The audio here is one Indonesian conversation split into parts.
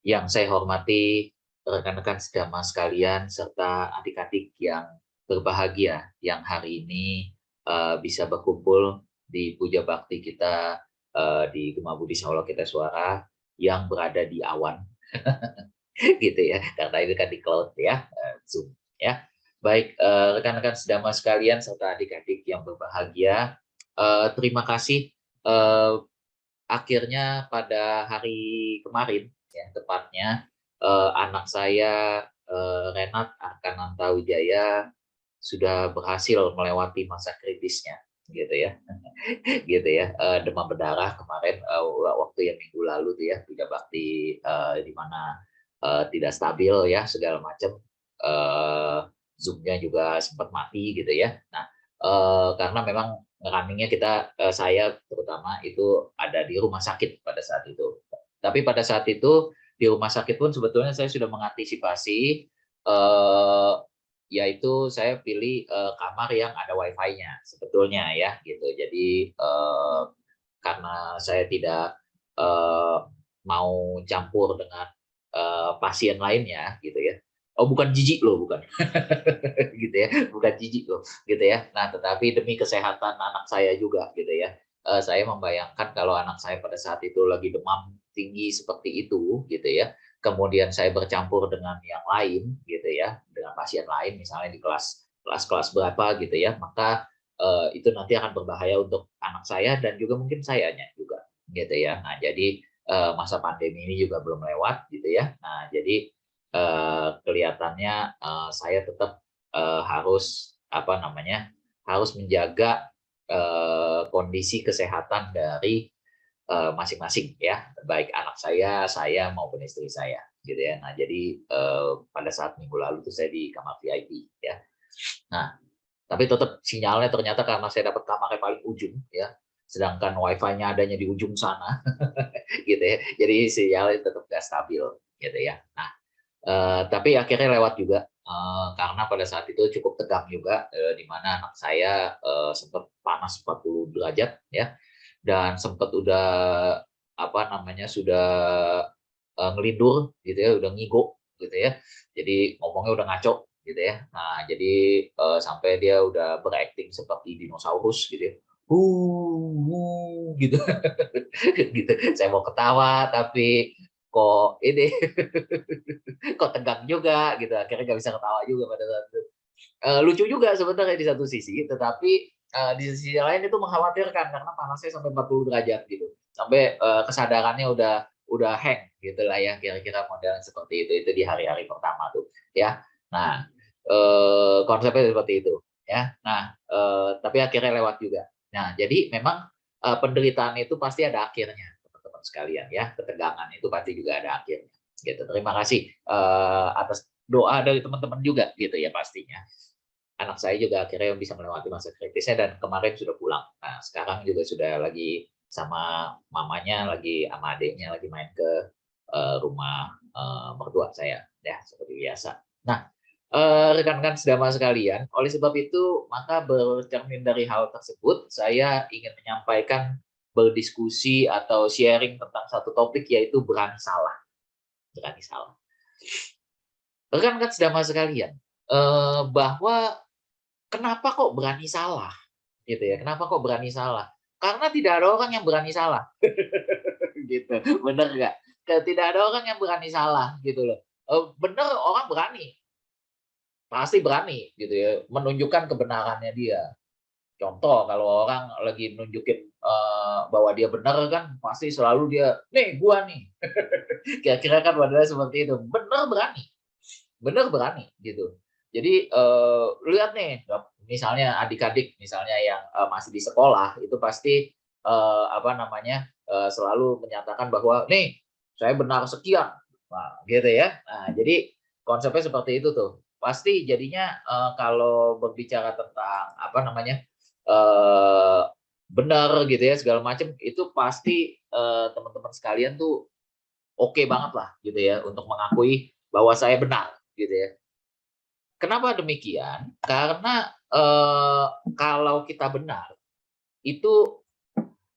Yang saya hormati rekan-rekan sedama sekalian serta adik-adik yang berbahagia yang hari ini bisa berkumpul di puja bakti kita di Gema Budi Solo Kita Suara yang berada di awan gitu ya, karena itu kan di cloud ya, Zoom ya. Baik, rekan-rekan sedama sekalian serta adik-adik yang berbahagia, terima kasih eh, akhirnya pada hari kemarin ya tepatnya anak saya Renat Arkananta Wijaya sudah berhasil melewati masa kritisnya gitu ya gitu ya demam berdarah kemarin waktu yang minggu lalu tuh ya tidak bakti di mana tidak stabil ya segala macam eh, zoomnya juga sempat mati gitu ya. Nah karena memang runningnya kita saya terutama itu ada di rumah sakit pada saat itu. Tapi pada saat itu di rumah sakit pun sebetulnya saya sudah mengantisipasi eh, yaitu saya pilih kamar yang ada wifi-nya sebetulnya ya gitu. Jadi karena saya tidak eh, mau campur dengan pasien lainnya gitu ya. Oh bukan jijik loh, bukan gitu ya, bukan jijik loh gitu ya. Nah tetapi demi kesehatan anak saya juga gitu ya. Saya membayangkan kalau anak saya pada saat itu lagi demam tinggi seperti itu gitu ya, kemudian saya bercampur dengan yang lain gitu ya, dengan pasien lain misalnya di kelas berapa gitu ya, maka itu nanti akan berbahaya untuk anak saya dan juga mungkin sayanya juga gitu ya. Nah jadi masa pandemi ini juga belum lewat gitu ya. Nah jadi kelihatannya saya tetap harus apa namanya, harus menjaga kondisi kesehatan dari masing-masing ya, baik anak saya maupun istri saya gitu ya. Nah jadi pada saat minggu lalu tuh saya di kamar VIP ya. Nah tapi tetap sinyalnya ternyata karena saya dapat kamarnya paling ujung ya, sedangkan wifi-nya adanya di ujung sana gitu ya. Jadi sinyalnya tetap gak stabil gitu ya. Nah, tapi akhirnya lewat juga karena pada saat itu cukup tegang juga di mana anak saya sempat panas 40 derajat ya dan sempat udah apa namanya sudah ngelindur gitu ya, udah ngigo gitu ya. Jadi ngomongnya udah ngaco gitu ya. Nah, jadi sampai dia udah berakting seperti dinosaurus gitu ya. Gitu. Gitu. Saya mau ketawa tapi kok ini kok tegang juga gitu. Akhirnya nggak bisa ketawa juga pada saat itu. Lucu juga sebenarnya di satu sisi, tetapi di sisi lain itu mengkhawatirkan karena panasnya sampai 40 derajat gitu. Sampai kesadarannya udah hang gitu lah ya, kira-kira model seperti itu di hari-hari pertama tuh ya. Nah, konsepnya seperti itu ya. Nah, tapi akhirnya lewat juga. Nah, jadi memang penderitaan itu pasti ada akhirnya, teman-teman sekalian ya. Ketegangan itu pasti juga ada akhirnya. Gitu. Terima kasih atas doa dari teman-teman juga gitu ya pastinya. Anak saya juga akhirnya bisa melewati masa kritisnya dan kemarin sudah pulang. Nah, sekarang juga sudah lagi sama mamanya, lagi sama adiknya, lagi main ke rumah mertua saya, ya seperti biasa. Nah, rekan-rekan sedama sekalian, oleh sebab itu maka bercermin dari hal tersebut, saya ingin menyampaikan berdiskusi atau sharing tentang satu topik yaitu berani salah, berani salah. Rekan-rekan sedama sekalian, bahwa kenapa kok berani salah? Gitu ya. Kenapa kok berani salah? Karena tidak ada orang yang berani salah. Gitu. Bener nggak? Tidak ada orang yang berani salah gitu loh. Bener orang berani, pasti berani gitu ya, menunjukkan kebenarannya dia. Contoh kalau orang lagi nunjukin bahwa dia benar kan pasti selalu dia, nih gua nih. Kira-kira kan modelnya seperti itu. Bener berani gitu. Jadi lihat nih misalnya adik-adik misalnya yang masih di sekolah itu pasti apa namanya selalu menyatakan bahwa nih saya benar sekian, nah, gitu ya. Nah jadi konsepnya seperti itu tuh. Pasti jadinya kalau berbicara tentang apa namanya eh, benar gitu ya segala macam itu pasti teman-teman sekalian tuh oke banget lah gitu ya untuk mengakui bahwa saya benar gitu ya. Kenapa demikian? Karena kalau kita benar itu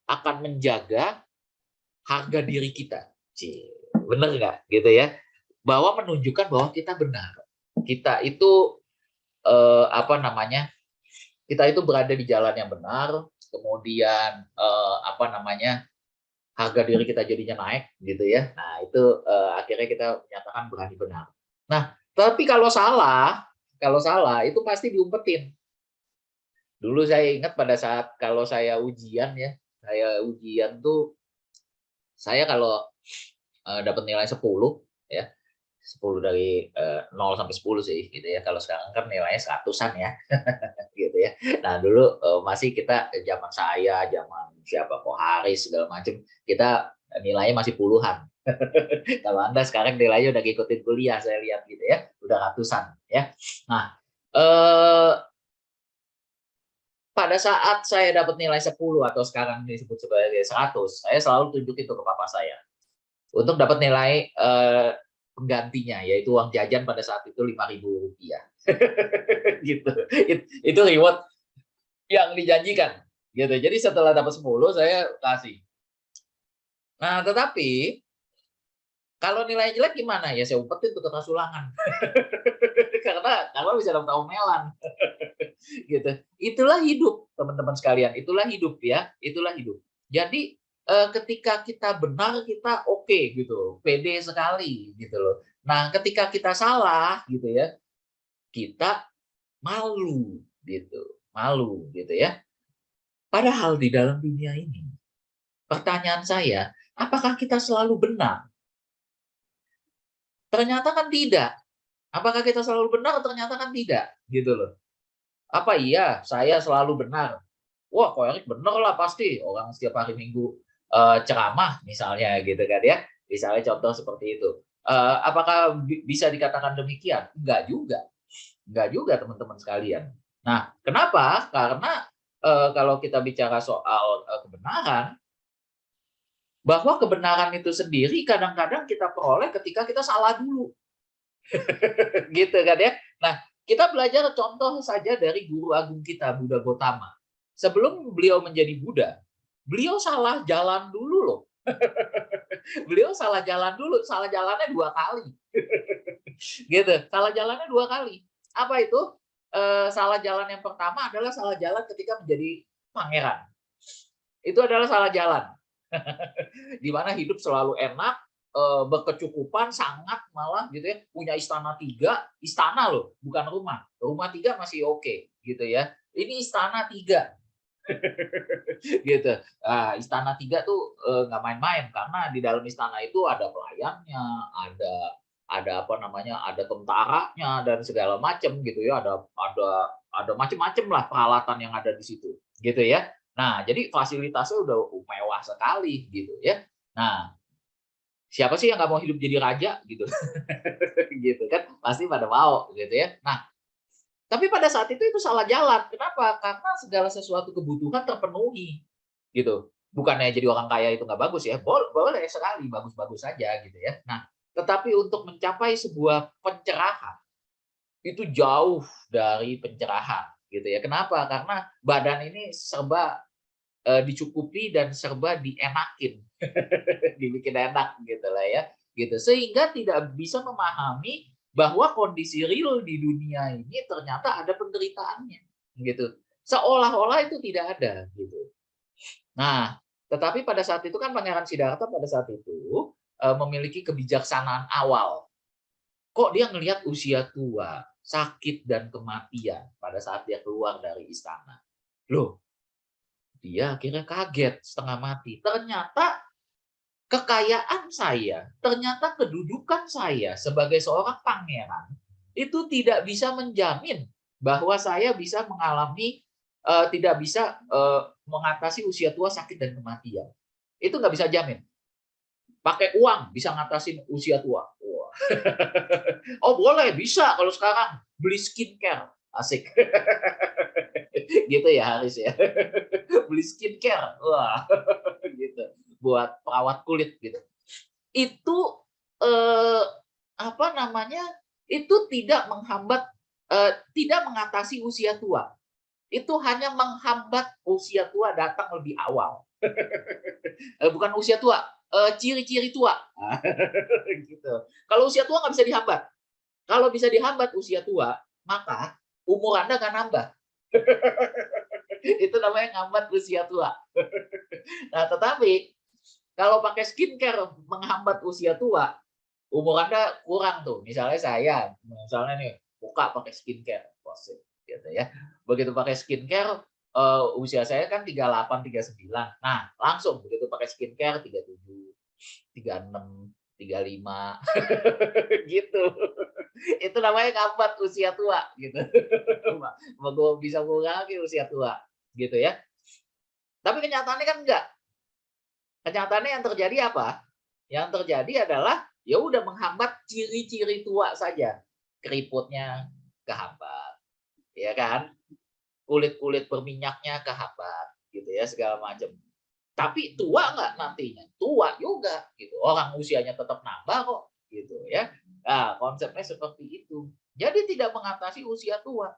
akan menjaga harga diri kita. Cie. Bener nggak? Gitu ya. Bahwa menunjukkan bahwa kita benar. Kita itu apa namanya? Kita itu berada di jalan yang benar, kemudian apa namanya? Harga diri kita jadinya naik gitu ya. Nah, itu akhirnya kita menyatakan berani benar. Nah, tapi kalau salah itu pasti diumpetin. Dulu saya ingat pada saat kalau saya ujian ya, saya ujian tuh saya kalau dapat nilai 10 ya, 10 dari 0 sampai 10 sih gitu ya. Kalau sekarang kan nilainya 100-an ya gitu ya. Nah, dulu masih kita zaman saya, zaman siapa kok Haris segala macam, kita nilainya masih puluhan. Kalau Anda sekarang nilainya udah ngikutin kuliah saya lihat gitu ya, udah ratusan ya. Nah, eh pada saat saya dapat nilai 10 atau sekarang disebut sebagai 100, saya selalu tunjuk itu ke papa saya. Untuk dapat nilai penggantinya, yaitu uang jajan pada saat itu Rp5.000. Gitu. Itu reward yang dijanjikan. Gitu. Jadi setelah dapat 10, saya kasih. Nah, tetapi kalau nilai jelek gimana? Ya saya umpetin ke kertas ulangan. karena bisa dapat omelan. Gitu. Itulah hidup, teman-teman sekalian. Itulah hidup ya. Itulah hidup. Jadi ketika kita benar kita oke gitu, pede sekali gitu loh. Nah, ketika kita salah gitu ya, kita malu gitu, malu gitu ya. Padahal di dalam dunia ini, pertanyaan saya, apakah kita selalu benar? Ternyata kan tidak. Apakah kita selalu benar? Ternyata kan tidak, gitu loh. Apa iya saya selalu benar? Wah, kok Erik bener lah pasti. Orang setiap hari Minggu ceramah misalnya gitu kan ya. Misalnya contoh seperti itu. Apakah bisa dikatakan demikian? Enggak juga. Enggak juga teman-teman sekalian. Nah, kenapa? Karena kalau kita bicara soal kebenaran, bahwa kebenaran itu sendiri kadang-kadang kita peroleh ketika kita salah dulu. Gitu kan ya. Nah, kita belajar contoh saja dari guru agung kita, Buddha Gotama. Sebelum beliau menjadi Buddha, beliau salah jalan dulu loh. Beliau salah jalan dulu, salah jalannya 2 kali. Gitu, salah jalannya 2 kali. Apa itu? Salah jalan yang pertama adalah salah jalan ketika menjadi pangeran. Itu adalah salah jalan. Di mana hidup selalu enak, berkecukupan sangat malah gitu ya, punya istana 3, istana loh, bukan rumah. Rumah 3 masih oke gitu ya. Ini istana 3. Gitu. Nah, istana 3 tuh nggak main-main karena di dalam istana itu ada pelayannya, ada apa namanya, ada tentaranya dan segala macam gitu ya, ada macam-macam lah peralatan yang ada di situ, gitu ya. Nah, jadi fasilitasnya udah mewah sekali gitu ya. Nah, siapa sih yang nggak mau hidup jadi raja gitu, gitu kan? Pasti pada mau gitu ya. Nah, tapi pada saat itu salah jalan. Kenapa? Karena segala sesuatu kebutuhan terpenuhi, gitu. Bukannya jadi orang kaya itu nggak bagus ya, boleh sekali, bagus-bagus saja gitu ya. Nah, tetapi untuk mencapai sebuah pencerahan, itu jauh dari pencerahan gitu ya. Kenapa? Karena badan ini serba dicukupi dan serba dienakin, dibikin enak gitu lah ya, gitu. Sehingga tidak bisa memahami bahwa kondisi real di dunia ini ternyata ada penderitaannya, gitu. Seolah-olah itu tidak ada, gitu. Nah, tetapi pada saat itu kan Pangeran Siddhartha pada saat itu memiliki kebijaksanaan awal. Kok dia ngelihat usia tua, sakit dan kematian pada saat dia keluar dari istana. Loh, dia akhirnya kaget, setengah mati. Ternyata kekayaan saya, ternyata kedudukan saya sebagai seorang pangeran itu tidak bisa menjamin bahwa saya bisa mengalami tidak bisa mengatasi usia tua, sakit dan kematian. Itu nggak bisa jamin. Pakai uang bisa ngatasin usia tua. Wah. Oh boleh, bisa kalau sekarang beli skincare, asik. Gitu ya Haris ya. Beli skincare, wah, gitu. Buat perawat kulit gitu. Itu eh, apa namanya? Itu tidak menghambat, tidak mengatasi usia tua. Itu hanya menghambat usia tua datang lebih awal. Bukan usia tua, ciri-ciri tua. Nah, gitu. Kalau usia tua nggak bisa dihambat. Kalau bisa dihambat usia tua, maka umur Anda nggak nambah. Itu namanya ngambat usia tua. Nah, tetapi kalau pakai skincare menghambat usia tua, umur Anda kurang tuh. Misalnya saya, misalnya nih, buka pakai skincare, gitu ya. Begitu pakai skincare, usia saya kan 38, 39. Nah, langsung begitu pakai skincare 37, 36, 35, gitu. Itu namanya ngambat usia tua, gitu. Bisa mengurangi usia tua, gitu ya. Tapi kenyataannya kan enggak. Kenyataannya yang terjadi apa? Yang terjadi adalah ya udah menghambat ciri-ciri tua saja. Keriputnya kehambat, ya kan? Kulit-kulit berminyaknya kehambat, gitu ya, segala macam. Tapi tua nggak nantinya? Tua juga, gitu. Orang usianya tetap nambah kok, gitu ya. Nah, konsepnya seperti itu. Jadi tidak mengatasi usia tua.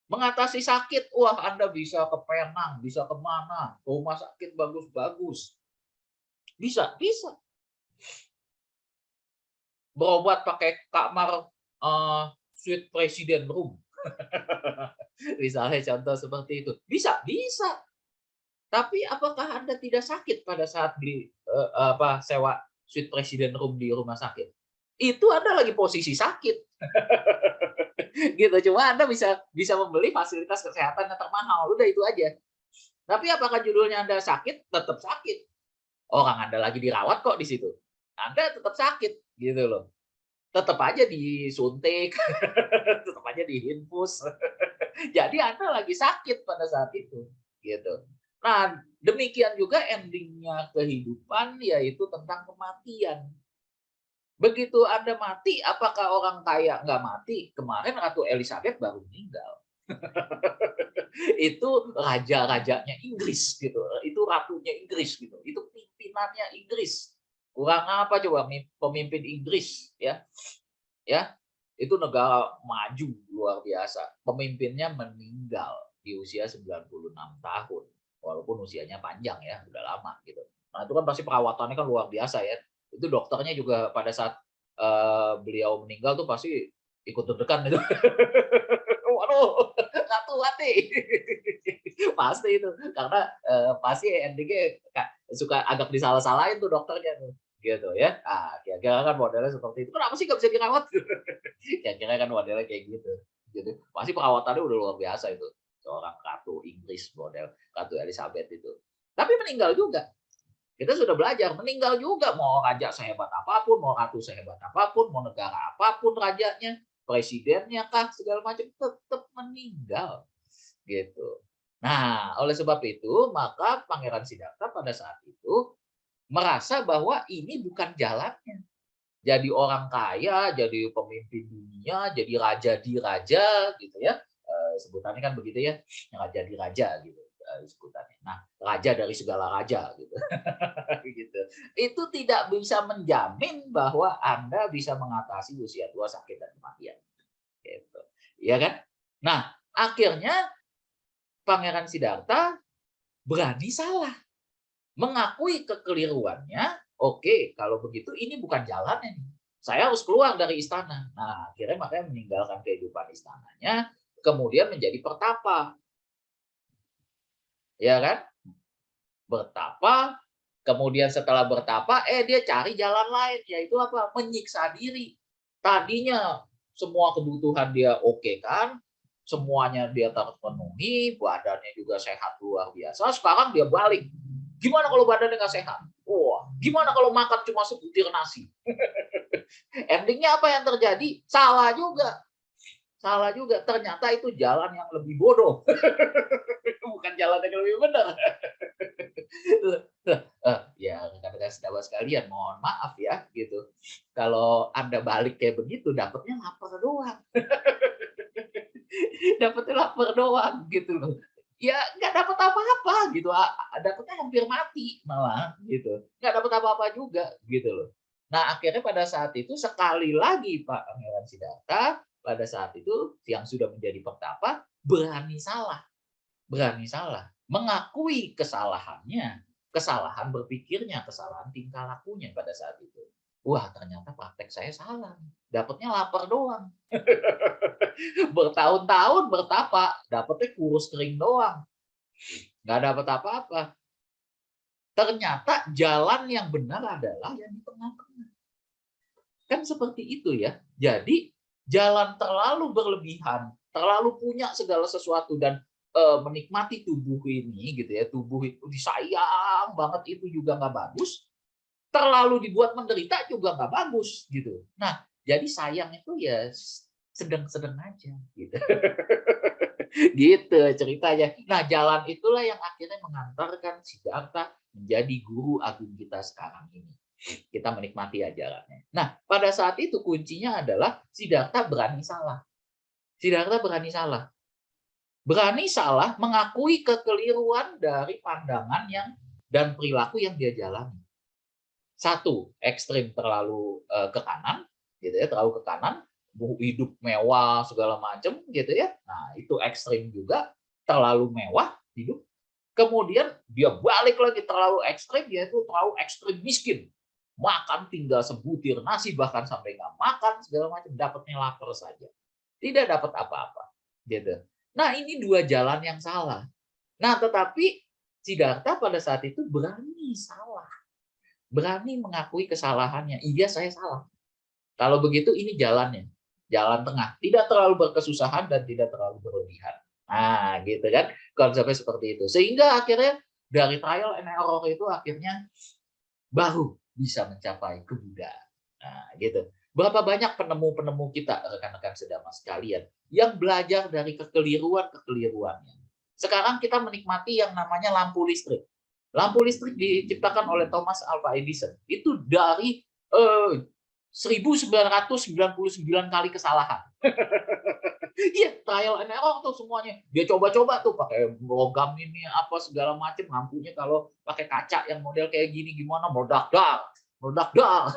Mengatasi sakit, wah Anda bisa ke Penang, bisa kemana, rumah sakit bagus-bagus. Bisa, bisa. Berobat pakai kamar suite presiden room. Misalnya contoh seperti itu. Bisa, bisa. Tapi apakah Anda tidak sakit pada saat sewa suite presiden room di rumah sakit? Itu Anda lagi posisi sakit. Gitu. Cuma Anda bisa bisa membeli fasilitas kesehatan yang termahal. Udah itu aja. Tapi apakah judulnya Anda sakit? Tetap sakit. Orang Anda lagi dirawat kok di situ. Anda tetap sakit, gitu loh. Tetap aja disuntik, tetap aja diinfus. Jadi Anda lagi sakit pada saat itu, gitu. Nah, demikian juga endingnya kehidupan yaitu tentang kematian. Begitu Anda mati, apakah orang kaya nggak mati? Kemarin Ratu Elizabeth baru meninggal. Itu raja-rajanya Inggris gitu, itu ratunya Inggris gitu, itu pimpinannya Inggris. Kurang apa coba pemimpin Inggris ya, ya itu negara maju luar biasa. Pemimpinnya meninggal di usia 96 tahun, walaupun usianya panjang ya, udah lama gitu. Nah itu kan pasti perawatannya kan luar biasa ya. Itu dokternya juga pada saat beliau meninggal tuh pasti ikut deg-degan itu. Waduh, Ratu mati. Pasti itu, karena pasti endingnya suka agak disalah-salahin tuh dokternya tuh, gitu ya. Ah, kira-kira kan modelnya seperti itu. Kenapa sih nggak bisa dirawat? Kira-kira kan modelnya kayak gitu. Gitu. Pasti perawatannya udah luar biasa itu. Seorang Ratu Inggris model Ratu Elizabeth itu. Tapi meninggal juga. Kita sudah belajar, meninggal juga. Mau raja sehebat apapun, mau ratu sehebat apapun, mau negara apapun rajanya, presidennya kah, segala macam, tetap meninggal. Gitu. Nah, oleh sebab itu, maka Pangeran Siddhartha pada saat itu merasa bahwa ini bukan jalannya. Jadi orang kaya, jadi pemimpin dunia, jadi raja di raja, gitu ya. Sebutannya kan begitu ya, raja di raja gitu sebutannya. Nah, raja dari segala raja gitu. Gitu. Itu tidak bisa menjamin bahwa Anda bisa mengatasi usia tua, sakit dan kematian. Gitu. Iya kan? Nah, akhirnya Pangeran Siddhartha berani salah, mengakui kekeliruannya. Oke, kalau begitu ini bukan jalannya. Saya harus keluar dari istana. Nah, akhirnya makanya meninggalkan kehidupan istananya, kemudian menjadi pertapa, ya kan? Bertapa, kemudian setelah bertapa, dia cari jalan lain, yaitu apa? Menyiksa diri. Tadinya semua kebutuhan dia oke kan, semuanya dia terpenuhi, badannya juga sehat luar biasa. Sekarang dia balik. Gimana kalau badannya nggak sehat? Wah, gimana kalau makan cuma sebutir nasi? Endingnya apa yang terjadi? Salah juga. Salah juga. Ternyata itu jalan yang lebih bodoh. Bukan jalan yang lebih benar. Ya rekan-rekan sahabat sekalian, mohon maaf ya gitu. Kalau Anda balik kayak begitu, dapatnya lapar doang. Dapatnya lapar doang gitu loh. Ya nggak dapat apa-apa gitu, dapatnya hampir mati malah gitu. Nggak dapat apa-apa juga gitu loh. Nah akhirnya pada saat itu sekali lagi Pak Pangeran Siddhartha pada saat itu yang sudah menjadi pertapa berani salah, mengakui kesalahannya, kesalahan berpikirnya, kesalahan tingkah lakunya pada saat itu. Wah, ternyata praktek saya salah. Dapatnya lapar doang. Bertahun-tahun bertapa, dapatnya kurus kering doang. Nggak dapat apa-apa. Ternyata jalan yang benar adalah yang di tengah-tengah. Kan seperti itu ya. Jadi jalan terlalu berlebihan, terlalu punya segala sesuatu dan menikmati tubuh ini gitu ya, tubuh itu disayang banget itu juga nggak bagus. Terlalu dibuat menderita juga nggak bagus gitu. Nah, jadi sayang itu ya sedang-sedang aja gitu. Gitu ceritanya. Nah, jalan itulah yang akhirnya mengantarkan Siddhartha menjadi guru agung kita sekarang ini. Kita menikmati ya jalannya. Nah, pada saat itu kuncinya adalah Siddhartha berani salah. Siddhartha berani salah. Berani salah mengakui kekeliruan dari pandangan yang dan perilaku yang dia jalani. Satu, ekstrim terlalu ke kanan, gitu ya, terlalu ke kanan, hidup mewah segala macam, gitu ya. Nah, itu ekstrim juga, terlalu mewah hidup. Kemudian dia balik lagi terlalu ekstrim, yaitu terlalu ekstrim miskin. Makan tinggal sebutir nasi, bahkan sampai nggak makan segala macam, dapatnya lapar saja. Tidak dapat apa-apa, gitu. Nah, ini dua jalan yang salah. Nah, tetapi Siddhartha pada saat itu berani salah. Berani mengakui kesalahannya. Iya, saya salah. Kalau begitu ini jalannya. Jalan tengah. Tidak terlalu berkesusahan dan tidak terlalu berlebihan. Nah, gitu kan. Konsepnya seperti itu. Sehingga akhirnya dari trial and error itu akhirnya baru bisa mencapai kebudayaan. Nah, gitu. Berapa banyak penemu-penemu kita, rekan-rekan sedama sekalian, yang belajar dari kekeliruan-kekeliruannya. Sekarang kita menikmati yang namanya lampu listrik. Lampu listrik diciptakan oleh Thomas Alva Edison. Itu dari 1999 kali kesalahan. Iya, trial and error tuh semuanya. Dia coba-coba tuh pakai logam ini apa segala macam, lampunya kalau pakai kaca yang model kayak gini gimana, meledak-dak. Meledak-dak.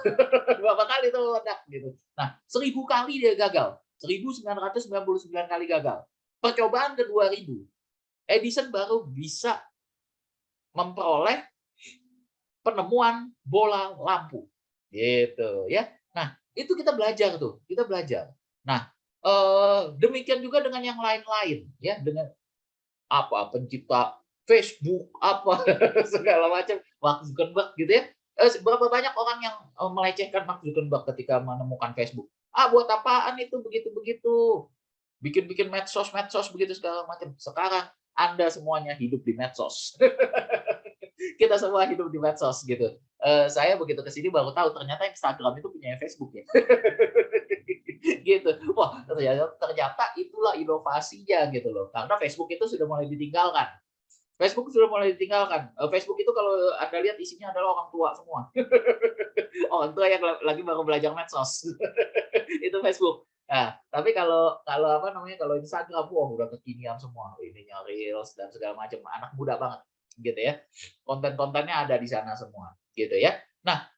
Berapa kali tuh meledak gitu. Nah, 1000 kali dia gagal. 1999 kali gagal. Percobaan kedua 2000, Edison baru bisa memperoleh penemuan bola lampu. Gitu ya. Nah, itu kita belajar tuh, kita belajar. Nah, demikian juga dengan yang lain-lain ya, dengan apa pencipta Facebook apa segala macam Mark Zuckerberg gitu ya. Berapa banyak orang yang melecehkan Mark Zuckerberg ketika menemukan Facebook. Ah, buat apaan itu begitu-begitu. Bikin-bikin medsos begitu segala macam. Sekarang Anda semuanya hidup di medsos. Kita semua hidup di medsos gitu. Saya begitu ke sini baru tahu ternyata Instagram itu punya Facebook ya. Gitu. Wah, ternyata itulah inovasinya gitu loh. Karena Facebook itu sudah mulai ditinggalkan. Facebook sudah mulai ditinggalkan. Facebook itu kalau Anda lihat isinya adalah orang tua semua. Orang tua yang lagi baru belajar medsos. Itu Facebook. Nah, tapi kalau apa namanya, kalau Instagram, wah udah kekinian semua. Ininya Reels dan segala macam. Anak muda banget gitu ya. Konten-kontennya ada di sana semua gitu ya. Nah,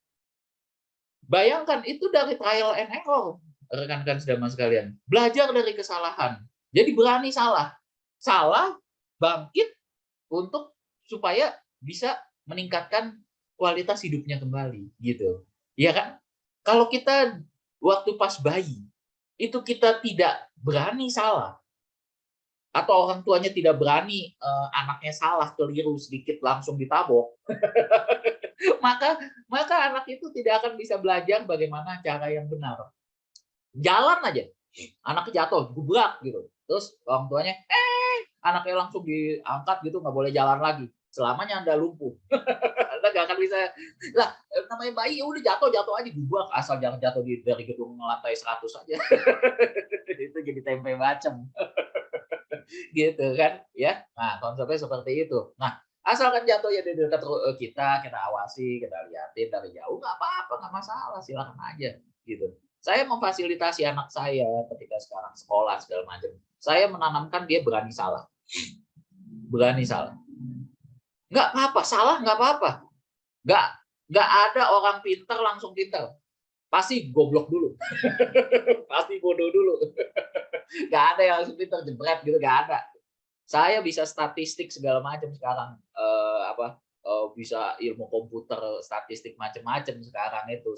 bayangkan itu dari trial and error, rekan-rekan sedama sekalian. Belajar dari kesalahan. Jadi berani salah. Salah, bangkit untuk supaya bisa meningkatkan kualitas hidupnya kembali gitu. Iya kan? Kalau kita waktu pas bayi, itu kita tidak berani salah, atau orang tuanya tidak berani anaknya salah keliru sedikit langsung ditabok, maka maka anak itu tidak akan bisa belajar bagaimana cara yang benar. Jalan aja, anaknya jatuh, gubrak gitu. Terus orang tuanya, anaknya langsung diangkat gitu, nggak boleh jalan lagi. Selamanya Anda lumpuh. Anda nggak akan bisa. Lah, namanya bayi ya udah jatuh aja gubrak, asal jangan jatuh dari gedung lantai 100 aja. Itu jadi tempe bacem. Gitu kan ya. Nah, konsepnya seperti itu. Nah, asalkan jatuh ya di dekat kita awasi, kita liatin dari jauh, nggak apa-apa, nggak masalah, silakan aja gitu. Saya memfasilitasi anak saya ketika sekarang sekolah segala macam. Saya menanamkan dia berani salah. Berani salah. Nggak apa-apa, salah nggak apa-apa. Nggak nggak ada orang pinter langsung pinter. Pasti goblok dulu. Pasti bodoh dulu. Nggak ada yang langsung pinter jebret gitu, nggak ada. Saya bisa statistik segala macam sekarang, bisa ilmu komputer, statistik macam-macam sekarang itu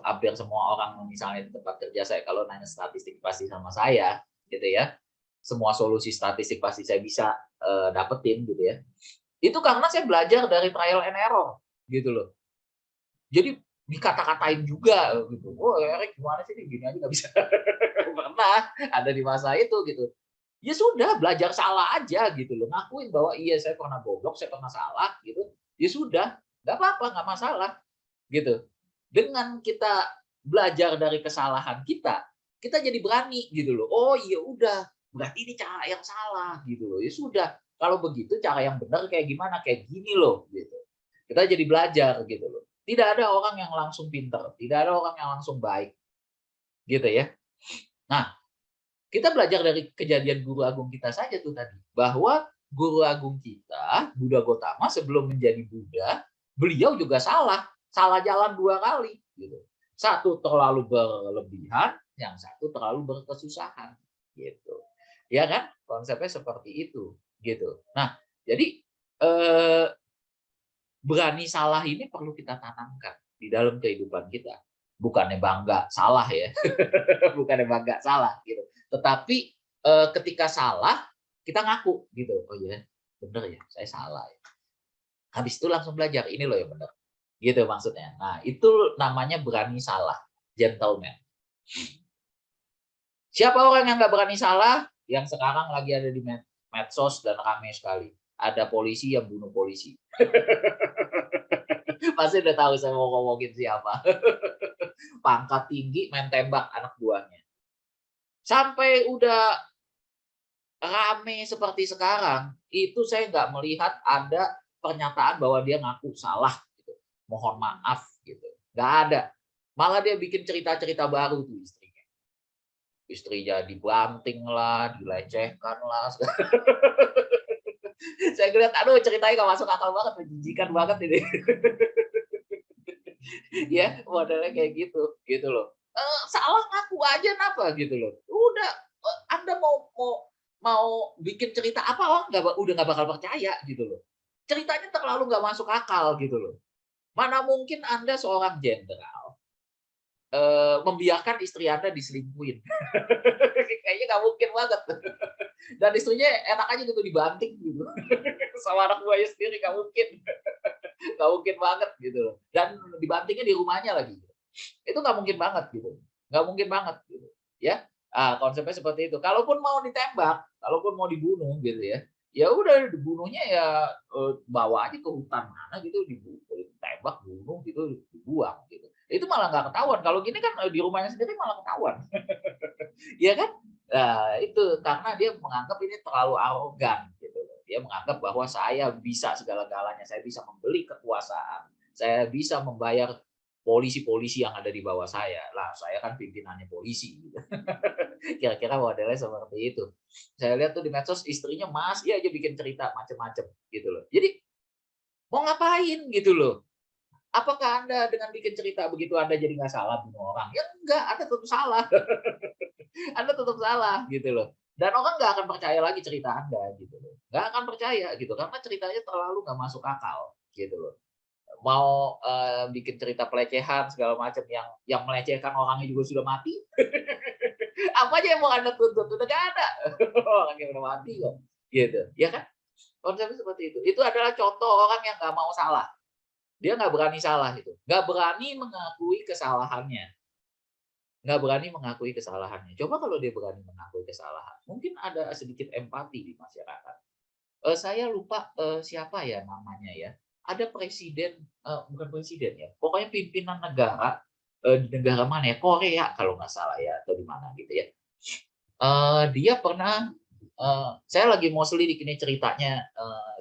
hampir semua orang misalnya di tempat kerja saya kalau nanya statistik pasti sama saya gitu ya. Semua solusi statistik pasti saya bisa dapetin gitu ya. Itu karena saya belajar dari trial and error gitu loh. Jadi dikata-katain juga gitu. "Oh, Erik gimana sih gini aja nggak bisa." Pernah ada di masa itu gitu. Ya sudah belajar salah aja gitu loh, ngakuin bahwa iya saya pernah goblok, saya pernah salah gitu. Ya sudah, nggak apa-apa, nggak masalah gitu. Dengan kita belajar dari kesalahan kita jadi berani gitu loh. Oh iya udah, berarti ini cara yang salah gitu loh. Ya sudah, kalau begitu cara yang benar kayak gimana? Kayak gini loh gitu. Kita jadi belajar gitu loh. Tidak ada orang yang langsung pinter, tidak ada orang yang langsung baik gitu ya. Nah, kita belajar dari kejadian guru agung kita saja tuh tadi, bahwa guru agung kita, Buddha Gotama sebelum menjadi Buddha, beliau juga salah jalan 2 kali gitu. Satu terlalu berlebihan, yang satu terlalu berkesusahan gitu. Ya kan? Konsepnya seperti itu gitu. Nah, jadi eh, berani salah ini perlu kita tanamkan di dalam kehidupan kita. Bukannya bangga salah ya, bukannya bangga salah gitu. Tetapi ketika salah kita ngaku gitu. Oh iya, bener ya, saya salah ya. Habis itu langsung belajar, ini loh yang benar. Gitu maksudnya. Nah, itu namanya berani salah, gentleman. Siapa orang yang nggak berani salah? Yang sekarang lagi ada di medsos dan ramai sekali. Ada polisi yang bunuh polisi. Pasti udah tahu saya mau ngomongin siapa. Pangkat tinggi main tembak anak buahnya. Sampai udah rame seperti sekarang, itu saya nggak melihat ada pernyataan bahwa dia ngaku salah gitu. Mohon maaf gitu. Nggak ada. Malah dia bikin cerita-cerita baru tuh istrinya. Istrinya dibanting lah, dilecehkan lah. Saya ngeliat, aduh ceritanya nggak masuk akal banget, menjijikan banget ini. Ya, modelnya kayak gitu loh. Salah ngaku aja kenapa gitu loh. Udah, Anda mau mau mau bikin cerita apa orang udah nggak bakal percaya gitu loh. Ceritanya terlalu nggak masuk akal gitu loh. Mana mungkin Anda seorang jenderal membiarkan istri Anda diselingkuhin. Kayaknya nggak mungkin banget. Dan istrinya enak aja gitu dibanting gitu. Sama anak buahnya sendiri nggak mungkin. Nggak mungkin banget gitu loh. Dan dibantingnya di rumahnya lagi. Itu nggak mungkin banget gitu. Nggak mungkin banget gitu. Ya. Konsepnya seperti itu. Kalaupun mau ditembak, kalaupun mau dibunuh gitu ya. Ya udah dibunuhnya ya bawa aja ke hutan mana gitu ditembak, bunuh gitu, dibuang gitu. Itu malah nggak ketahuan. Kalau gini kan di rumahnya sendiri malah ketahuan. Iya kan? Nah, itu karena dia menganggap ini terlalu arogan gitu. Dia menganggap bahwa saya bisa segala-galanya, saya bisa membeli kekuasaan, saya bisa membayar polisi-polisi yang ada di bawah saya. Lah, saya kan pimpinannya polisi gitu. Kira-kira modelnya seperti itu. Saya lihat tuh di medsos istrinya masih aja bikin cerita macam-macam gitu loh. Jadi mau ngapain gitu loh. Apakah Anda dengan bikin cerita begitu Anda jadi nggak salah bunuh orang? Ya enggak, Anda tetap salah. Anda tetap salah gitu loh. Dan orang nggak akan percaya lagi cerita Anda gitu loh. Nggak akan percaya gitu karena ceritanya terlalu nggak masuk akal gitu loh. Mau bikin cerita pelecehan segala macam yang melecehkan orangnya juga sudah mati. Apa aja yang mau Anda tuntut? Udah nggak ada. Orang yang udah mati kok. Gitu. Ya kan? Konsepnya seperti itu. Itu adalah contoh orang yang nggak mau salah. Dia nggak berani salah itu. Nggak berani mengakui kesalahannya. Nggak berani mengakui kesalahannya. Coba kalau dia berani mengakui kesalahan, mungkin ada sedikit empati di masyarakat. Saya lupa siapa ya namanya ya. Ada presiden, bukan presiden ya, pokoknya pimpinan negara di negara mana ya, Korea kalau nggak salah ya, atau di mana gitu ya. Dia pernah, saya lagi mau selidiki ini ceritanya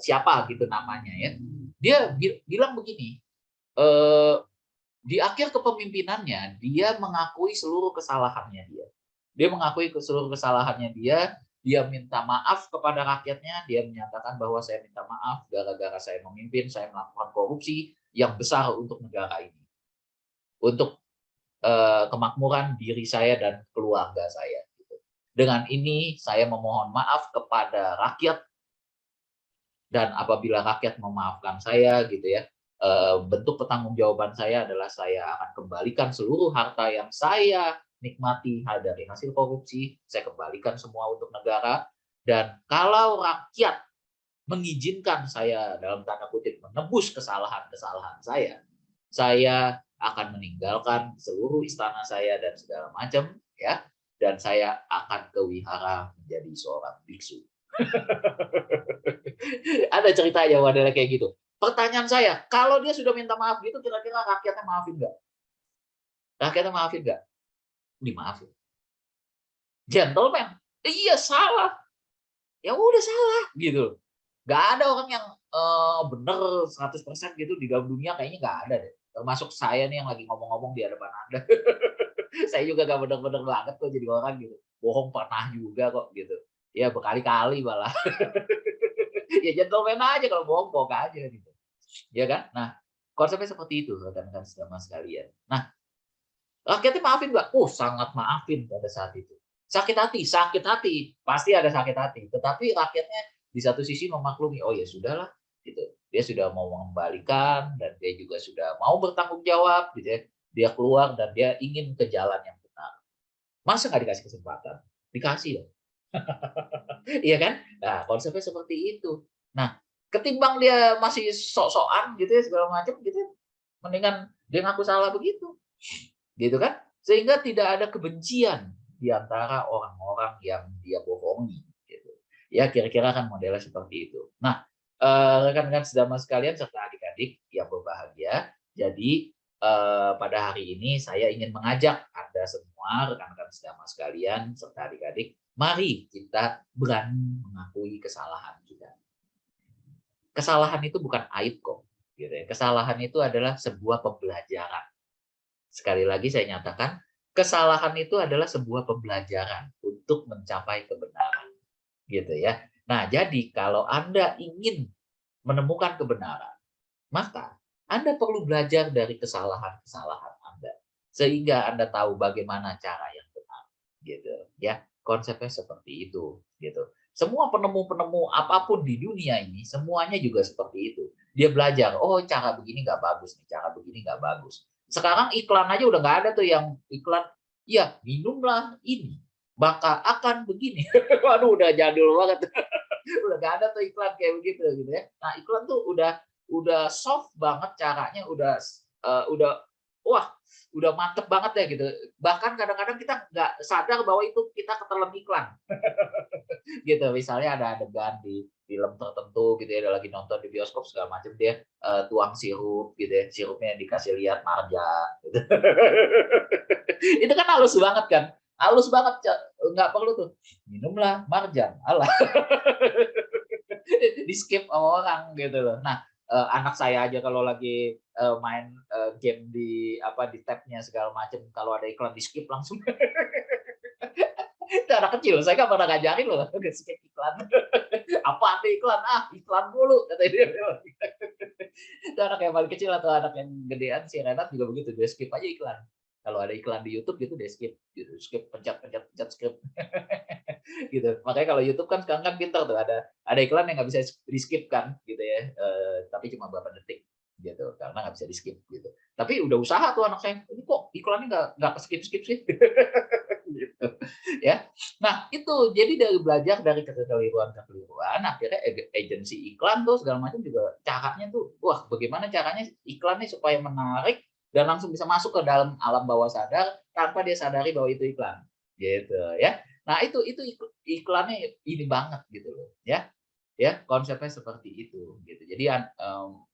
siapa gitu namanya ya. Dia bilang begini, eh, di akhir kepemimpinannya, dia mengakui seluruh kesalahannya dia. Dia mengakui seluruh kesalahannya dia minta maaf kepada rakyatnya, dia menyatakan bahwa saya minta maaf gara-gara saya memimpin, saya melakukan korupsi yang besar untuk negara ini. Untuk kemakmuran diri saya dan keluarga saya. Dengan ini saya memohon maaf kepada rakyat Dan apabila rakyat memaafkan saya gitu ya, bentuk pertanggungjawaban saya adalah saya akan kembalikan seluruh harta yang saya nikmati dari hasil korupsi, saya kembalikan semua untuk negara. Dan kalau rakyat mengizinkan saya dalam tanda kutip menebus kesalahan-kesalahan saya akan meninggalkan seluruh istana saya dan segala macam ya, dan saya akan ke wihara menjadi seorang biksu. Ada ceritanya modelnya kayak gitu. Pertanyaan saya, kalau dia sudah minta maaf gitu, kira-kira rakyatnya maafin nggak? Rakyatnya maafin nggak? Dimaafin. Gentleman. Iya, salah. Ya udah salah gitu. Nggak ada orang yang bener 100% gitu di dalam dunia, kayaknya nggak ada deh. Termasuk saya nih yang lagi ngomong-ngomong di hadapan Anda. Saya juga nggak bener-bener banget kok jadi orang gitu. Bohong pernah juga kok gitu. Ya berkali-kali malah. Ya gentleman aja, kalau bohong bohong aja gitu. Ya kan? Nah, konsepnya seperti itu rekan-rekan sedama sekalian. Nah, rakyatnya maafin nggak? Sangat maafin pada saat itu. Sakit hati, pasti ada sakit hati. Tetapi rakyatnya di satu sisi memaklumi, oh ya sudahlah, gitu. Dia sudah mau mengembalikan dan dia juga sudah mau bertanggung jawab, gitu ya. Dia keluar dan dia ingin ke jalan yang benar. Masa nggak dikasih kesempatan? Dikasih ya. Iya kan? Nah, konsepnya seperti itu. Nah, ketimbang dia masih sok-sokan gitu ya segala macam gitu, mendingan dia ngaku salah begitu. Gitu kan? Sehingga tidak ada kebencian di antara orang-orang yang dia bohongi gitu. Ya kira-kira kan modelnya seperti itu. Nah, rekan-rekan sedama sekalian serta adik-adik yang berbahagia, jadi pada hari ini saya ingin mengajak Anda semua, rekan-rekan sedama sekalian serta adik-adik, mari kita berani mengakui kesalahan kita. Kesalahan itu bukan aib kok, gitu ya. Kesalahan itu adalah sebuah pembelajaran. Sekali lagi saya nyatakan, kesalahan itu adalah sebuah pembelajaran untuk mencapai kebenaran, gitu ya. Nah, jadi kalau Anda ingin menemukan kebenaran, maka Anda perlu belajar dari kesalahan-kesalahan Anda, sehingga Anda tahu bagaimana cara yang benar, gitu ya. Konsepnya seperti itu, gitu. Semua penemu-penemu apapun di dunia ini, semuanya juga seperti itu. Dia belajar, oh cara begini nggak bagus nih, cara begini nggak bagus. Sekarang iklan aja udah nggak ada tuh yang iklan, ya minumlah ini, maka akan begini. Waduh, udah jadul banget. Udah nggak ada tuh iklan kayak begitu gitu ya. Nah, iklan tuh udah soft banget caranya, udah wah, udah mantep banget ya gitu. Bahkan kadang-kadang kita nggak sadar bahwa itu kita ketelan iklan. Gitu. Misalnya ada adegan di film tertentu gitu ya, dia lagi nonton di bioskop segala macam, dia tuang sirup gitu ya, sirupnya dikasih lihat marjan gitu. Itu kan halus banget kan? Halus banget, nggak perlu tuh. Minumlah marjan, alah. Di skip sama orang gitu loh. Nah, anak saya aja kalau lagi main game di apa di tabnya segala macam, kalau ada iklan di skip langsung. Itu anak kecil, saya kan pernah ngajarin loh, nge skip iklan. Apa tuh iklan? Ah, iklan mulu kata dia. Itu anak yang paling kecil atau anak yang gedean si Renat juga begitu, dia skip aja iklan. Kalau ada iklan di YouTube gitu dia skip, gitu. Skip, pencet pencet pencet skip. Gitu. Makanya kalau YouTube kan sekarang kan pintar tuh, ada iklan yang nggak bisa di skip kan gitu ya, tapi cuma berapa detik gitu karena nggak bisa di skip gitu. Tapi udah usaha tuh anak saya, ini kok iklannya nggak ke skip skip sih. Gitu ya. Nah itu jadi dari belajar dari kekeliruan akhirnya agensi iklan tuh segala macam juga caranya tuh, wah bagaimana caranya iklan nih supaya menarik dan langsung bisa masuk ke dalam alam bawah sadar tanpa dia sadari bahwa itu iklan gitu ya. Nah itu iklannya ini banget gitu loh ya. Ya, konsepnya seperti itu gitu. Jadi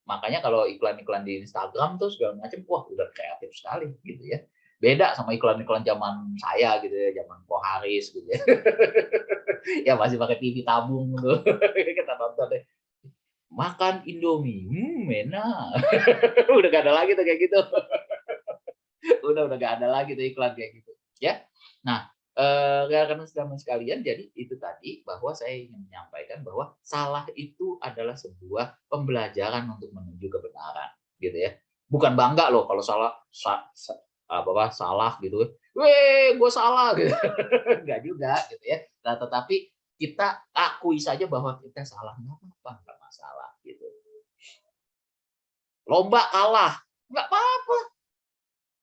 makanya kalau iklan-iklan di Instagram tuh segala macam, wah udah kreatif sekali gitu ya. Beda sama iklan-iklan zaman saya gitu ya, zaman Ko Haris gitu ya. Ya masih pakai TV tabung tuh. Kita nonton deh. Makan Indomie, enak. Udah gak ada lagi tuh kayak gitu. Udah gak ada lagi tuh iklan kayak gitu. Ya. Nah, rekan-rekan sedaya sekalian, jadi itu tadi bahwa saya ingin menyampaikan bahwa salah itu adalah sebuah pembelajaran untuk menuju kebenaran, gitu ya. Bukan bangga loh kalau salah salah gitu, "Weh, gue salah," gitu. Enggak juga gitu ya. Nah, tetapi kita akui saja bahwa kita salah, nggak apa-apa, masalah gitu. Lomba kalah, nggak apa-apa.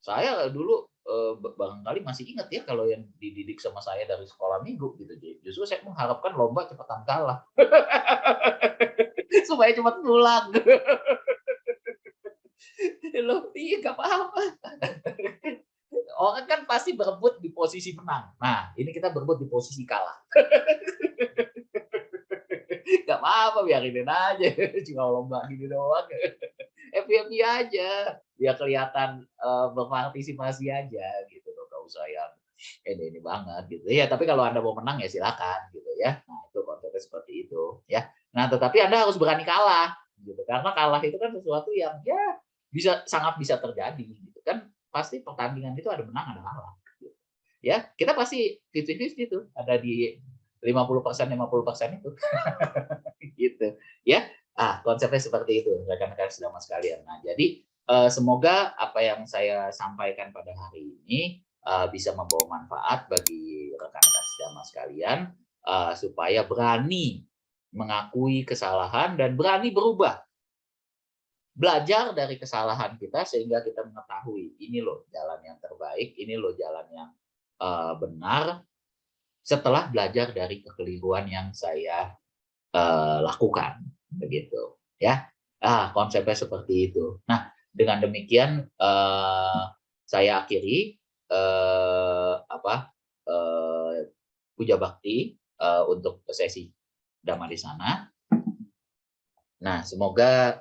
Saya dulu barangkali masih ingat ya kalau yang dididik sama saya dari sekolah minggu gitu. Justru saya mengharapkan lomba cepetan kalah. Supaya cepat pulang. Loh, iya nggak apa-apa. Orang kan pasti berebut di posisi menang. Nah, ini kita berebut di posisi kalah. Nggak apa-apa, biarin aja. Cuma lomba gini doang. Happy-happy aja. Biar kelihatan berpartisipasi aja gitu loh. Nggak usah yang ini banget gitu ya. Tapi kalau Anda mau menang ya silakan gitu ya. Nah, itu konsepnya seperti itu ya. Nah, tetapi Anda harus berani kalah gitu. Karena kalah itu kan sesuatu yang ya sangat bisa terjadi gitu kan. Pasti pertandingan itu ada menang ada kalah. Gitu. Ya, kita pasti 50-50 tuh. Ada di 50% 50% itu. Gitu ya. Konsepnya seperti itu rekan-rekan sedama sekalian. Nah, jadi semoga apa yang saya sampaikan pada hari ini bisa membawa manfaat bagi rekan-rekan sedama sekalian supaya berani mengakui kesalahan dan berani berubah. Belajar dari kesalahan kita sehingga kita mengetahui ini loh jalan yang terbaik, ini loh jalan yang benar setelah belajar dari kekeliruan yang saya lakukan begitu ya. Konsepnya seperti itu. Nah, dengan demikian saya akhiri puja bakti untuk sesi Dhamma di sana. Nah, semoga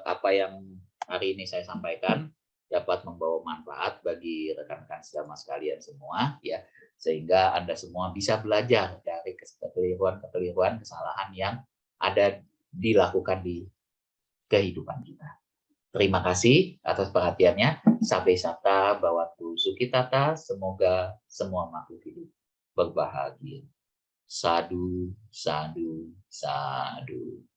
apa yang hari ini saya sampaikan dapat membawa manfaat bagi rekan-rekan sedama sekalian semua ya, sehingga Anda semua bisa belajar dari kekeliruan, kesalahan yang ada dilakukan di kehidupan kita. Terima kasih atas perhatiannya. Sabe sata bawatu sukitata. Semoga semua makhluk hidup berbahagia. Sadu, sadu, sadu.